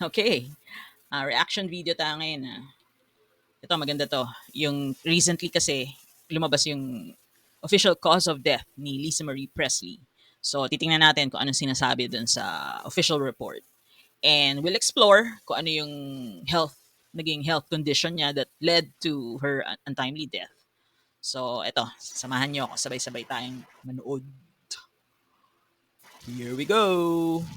Okay, reaction video tayo ngayon. Ito, maganda to. Yung recently kasi, lumabas yung official cause of death ni Lisa Marie Presley. So, titingnan natin kung anong sinasabi dun sa official report. And we'll explore kung ano yung naging health condition niya that led to her untimely death. So, eto, samahan niyo ako. Sabay-sabay tayong manood. Here we go!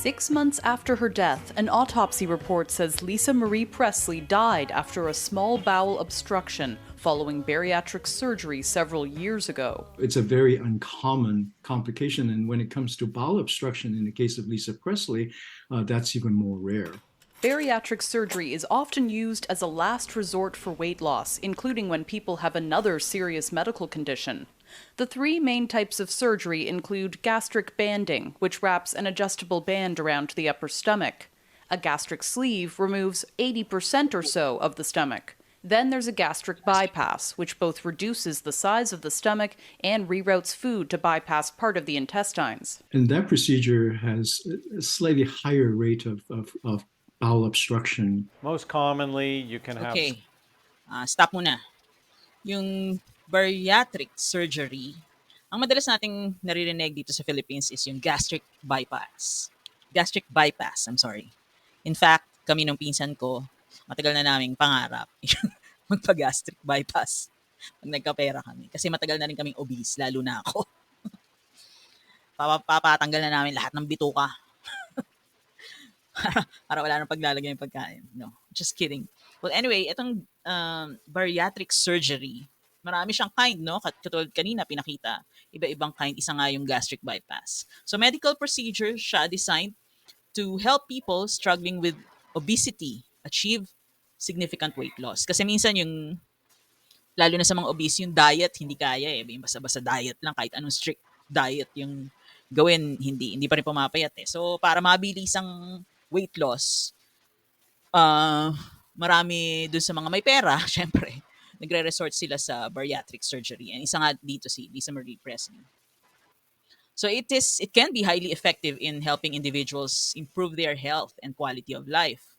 6 months after her death, an autopsy report says Lisa Marie Presley died after a small bowel obstruction following bariatric surgery several years ago. It's a very uncommon complication, and when it comes to bowel obstruction, in the case of Lisa Presley, that's even more rare. Bariatric surgery is often used as a last resort for weight loss, including when people have another serious medical condition. The three main types of surgery include gastric banding, which wraps an adjustable band around the upper stomach. A gastric sleeve removes 80% or so of the stomach. Then there's a gastric bypass, which both reduces the size of the stomach and reroutes food to bypass part of the intestines. And that procedure has a slightly higher rate of bowel obstruction. Most commonly, you can have... Okay, stop muna. Yung bariatric surgery, ang madalas nating naririnig dito sa Philippines is yung gastric bypass. Gastric bypass, I'm sorry. In fact, kami nung pinsan ko, matagal na naming pangarap magpa-gastric bypass pag nagkapera kami. Kasi matagal na rin kaming obese, lalo na ako. Papatanggal na namin lahat ng bituka. para wala nang paglalagay ng pagkain. No, just kidding. Well, anyway, itong bariatric surgery, marami siyang kind, no? Katulad kanina, pinakita. Iba-ibang kind. Isa nga yung gastric bypass. So, medical procedure siya designed to help people struggling with obesity achieve significant weight loss. Kasi minsan yung, lalo na sa mga obese, yung diet, hindi kaya eh. Yung basta-basta diet lang, kahit anong strict diet yung gawin, hindi pa rin pumapayat eh. So, para mabilis ang weight loss, marami dun sa mga may pera, syempre, nagre-resort sila sa bariatric surgery. And isa nga dito si Lisa Marie Presley. So it can be highly effective in helping individuals improve their health and quality of life,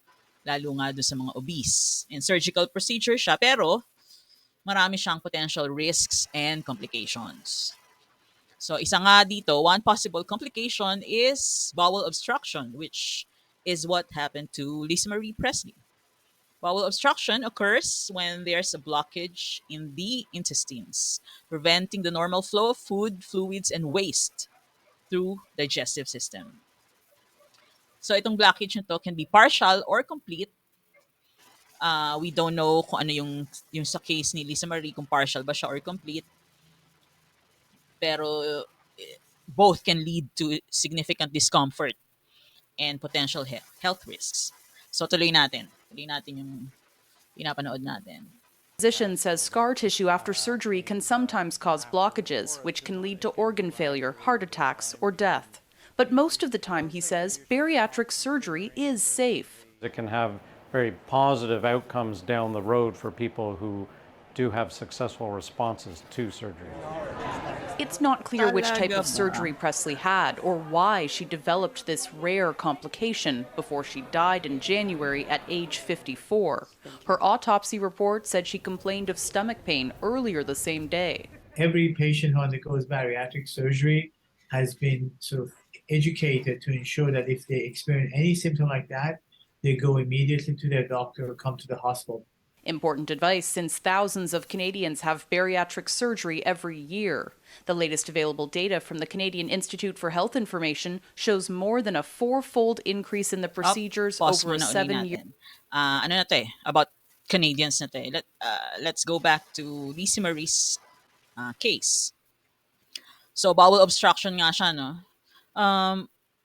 lalo nga dun sa mga obese. And surgical procedure siya, pero marami siyang potential risks and complications. So isa nga dito, one possible complication is bowel obstruction, which is what happened to Lisa Marie Presley. Bowel obstruction occurs when there's a blockage in the intestines, preventing the normal flow of food, fluids, and waste through digestive system. So itong blockage nito can be partial or complete. We don't know kung ano yung sa case ni Lisa Marie, kung partial ba siya or complete. Pero both can lead to significant discomfort and potential health risks. So tuloy natin yung pinapanood natin. Physician says scar tissue after surgery can sometimes cause blockages, which can lead to organ failure, heart attacks, or death. But most of the time, he says, bariatric surgery is safe. It can have very positive outcomes down the road for people who do have successful responses to surgery. It's not clear which type of surgery Presley had or why she developed this rare complication before she died in January at age 54. Her autopsy report said she complained of stomach pain earlier the same day. Every patient who undergoes bariatric surgery has been sort of educated to ensure that if they experience any symptom like that, they go immediately to their doctor or come to the hospital. Important advice since thousands of Canadians have bariatric surgery every year. The latest available data from the Canadian Institute for Health Information shows more than a four-fold increase in the procedures over 7 years. Ano na to eh, about Canadians na to eh. Let's go back to Lisa Marie's case. So, bowel obstruction nga siya, no?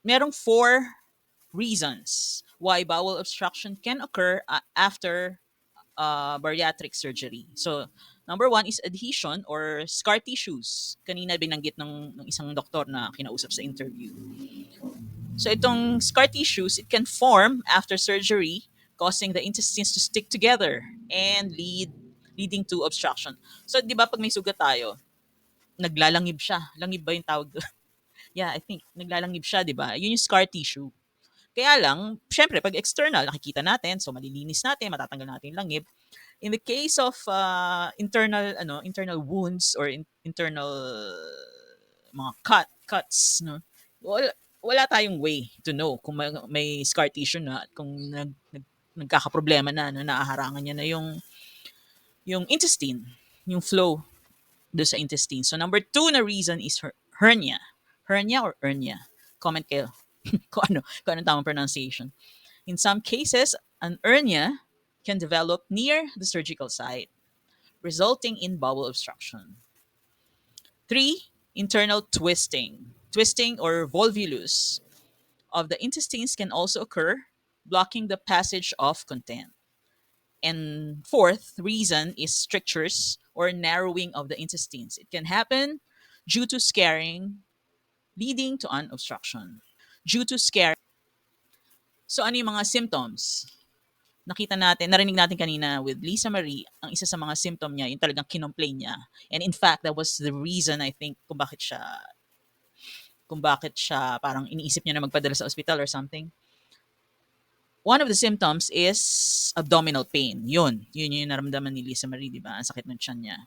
Merong 4 reasons why bowel obstruction can occur after bariatric surgery. So, number 1 is adhesion or scar tissues. Kanina binanggit ng isang doktor na kinausap sa interview. So, itong scar tissues, it can form after surgery, causing the intestines to stick together and leading to obstruction. So, di ba pag may sugat tayo, naglalangib siya. Langib ba yung tawag doon? Yeah, I think naglalangib siya, 'di ba? Yun yung scar tissue. Kaya lang, syempre pag external nakikita natin, so malilinis natin, matatanggal natin yung langib. In the case of internal wounds or internal mga cuts, no. Wala tayong way to know kung may scar tissue na at kung nagkakaproblema na, no, naaharangan niya na yung intestine, yung flow do sa intestine. So number two na reason is hernia. Hernia or hernia? Comment kayo kung ano tamang pronunciation. In some cases, an hernia can develop near the surgical site, resulting in bowel obstruction. Three, internal twisting. Twisting or volvulus of the intestines can also occur, blocking the passage of content. And fourth reason is strictures or narrowing of the intestines. It can happen due to scarring, leading to an obstruction. Due to scarring. So ano yung mga symptoms? Nakita natin, narinig natin kanina with Lisa Marie, ang isa sa mga symptom niya, yung talagang kinomplain niya. And in fact, that was the reason I think kung bakit siya parang iniisip niya na magpadala sa ospital or something. One of the symptoms is abdominal pain. Yun yung naramdaman ni Lisa Marie, di ba? Ang sakit ng tiyan niya.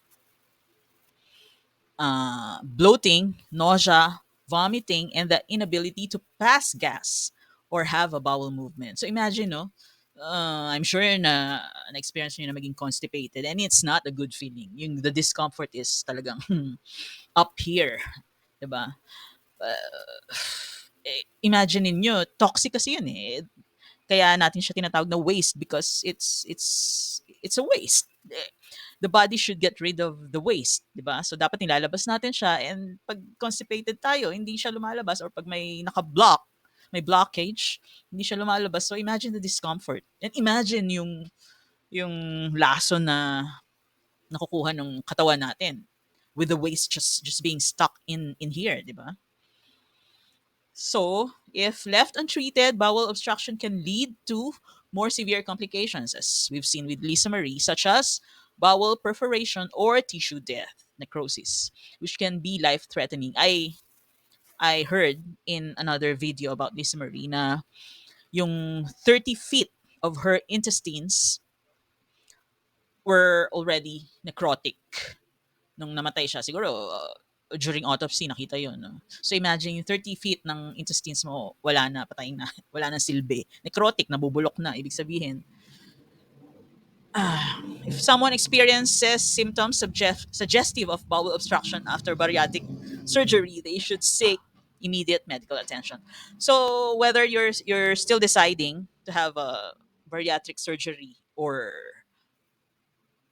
Bloating, nausea, vomiting, and the inability to pass gas or have a bowel movement. So imagine, no? I'm sure na-experience nyo na maging constipated and it's not a good feeling. The discomfort is talagang up here. Diba? Imagine niyo toxic kasi yun eh. Kaya natin siya tinatawag na waste because it's a waste. The body should get rid of the waste, 'di ba? So dapat nilalabas natin siya and pag constipated tayo, hindi siya lumalabas or pag may blockage, hindi siya lumalabas. So imagine the discomfort. And imagine yung lason na nakukuha ng katawan natin with the waste just being stuck in here, 'di ba? So, if left untreated, bowel obstruction can lead to more severe complications, as we've seen with Lisa Marie, such as bowel perforation or tissue death, necrosis, which can be life-threatening. I heard in another video about Lisa Marie na yung 30 feet of her intestines were already necrotic nung namatay siya. Siguro during autopsy nakita yun. No? So imagine yung 30 feet ng intestines mo, wala na, patay na, wala na silbi. Necrotic, nabubulok na. Ibig sabihin, if someone experiences symptoms suggestive of bowel obstruction after bariatric surgery, they should seek immediate medical attention. So whether you're still deciding to have a bariatric surgery or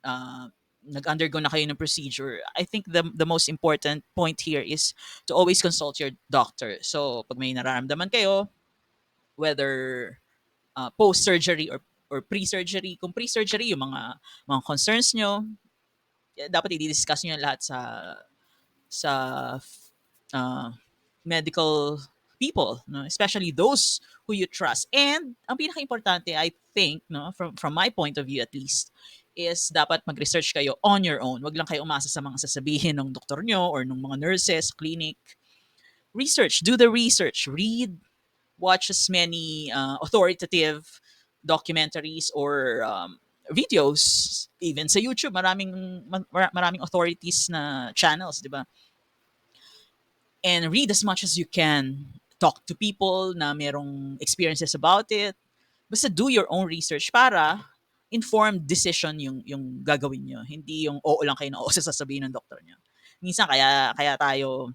uh, nag-undergo na kayo ng procedure, I think the most important point here is to always consult your doctor. So, pag may nararamdaman kayo, whether post-surgery or pre-surgery, kung pre-surgery, yung mga concerns nyo, dapat i-discuss nyo lahat sa uh, medical people, no? Especially those who you trust. And ang pinaka-importante, I think, no, from my point of view at least, is dapat mag-research kayo on your own. Wag lang kayo umasa sa mga sasabihin ng doktor nyo or ng mga nurses, clinic. Research, do the research, read, watch as many authoritative documentaries or videos. Even sa YouTube, maraming authorities na channels, di ba? And read as much as you can. Talk to people na merong experiences about it. Basta do your own research para informed decision yung gagawin nyo. Hindi yung oo lang kayo na oo sa sasabihin ng doktor nyo. Minsan kaya tayo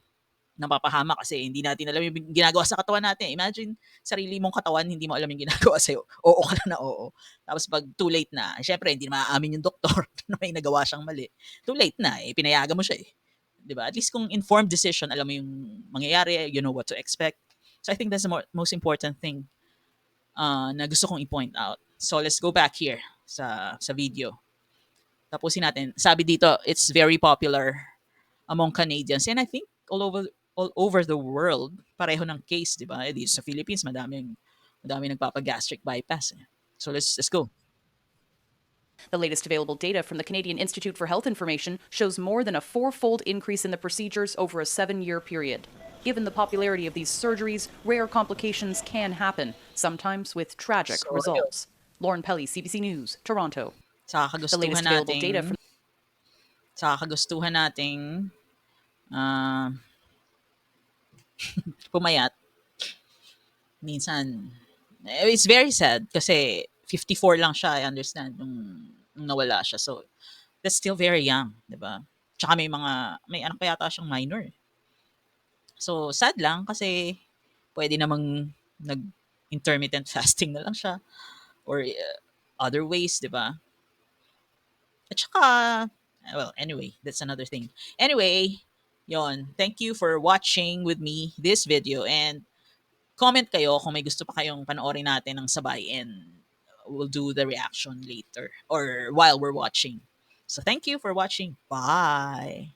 napapahama kasi hindi natin alam yung ginagawa sa katawan natin. Imagine, sarili mong katawan, hindi mo alam yung ginagawa sa'yo. Oo ka na oo. Tapos pag too late na, syempre, hindi na maaamin yung doktor na may nagawa siyang mali. Too late na, pinayagan mo siya eh. 'Di ba? At least kung informed decision, alam mo yung mangyayari, you know what to expect. So I think that's the most important thing na gusto kong i-point out. So let's go back here sa video. Tapusin natin. Sabi dito, it's very popular among Canadians and I think all over the world, pareho ng case, 'di ba? Dito sa Philippines, madaming nagpapa-gastric bypass. So let's go. The latest available data from the Canadian Institute for Health Information shows more than a four-fold increase in the procedures over a 7-year period. Given the popularity of these surgeries, rare complications can happen, sometimes with tragic So, ayun. results. Lauren Pelly, CBC News, Toronto. Sa The kagustuhan latest available data nating from sa kagustuhan nating ah, pumayat minsan it's very sad kasi 54 lang siya, I understand nung nawala siya. So that's still very young, 'di ba? Tsaka may anak pa yata siyang minor. Eh. So sad lang kasi pwede namang nag-intermittent fasting na lang siya or other ways, 'di ba? At saka well, anyway, that's another thing. Anyway, yon. Thank you for watching with me this video and comment kayo kung may gusto pa kayong panoorin natin ng sabay and we'll do the reaction later or while we're watching. So thank you for watching. Bye.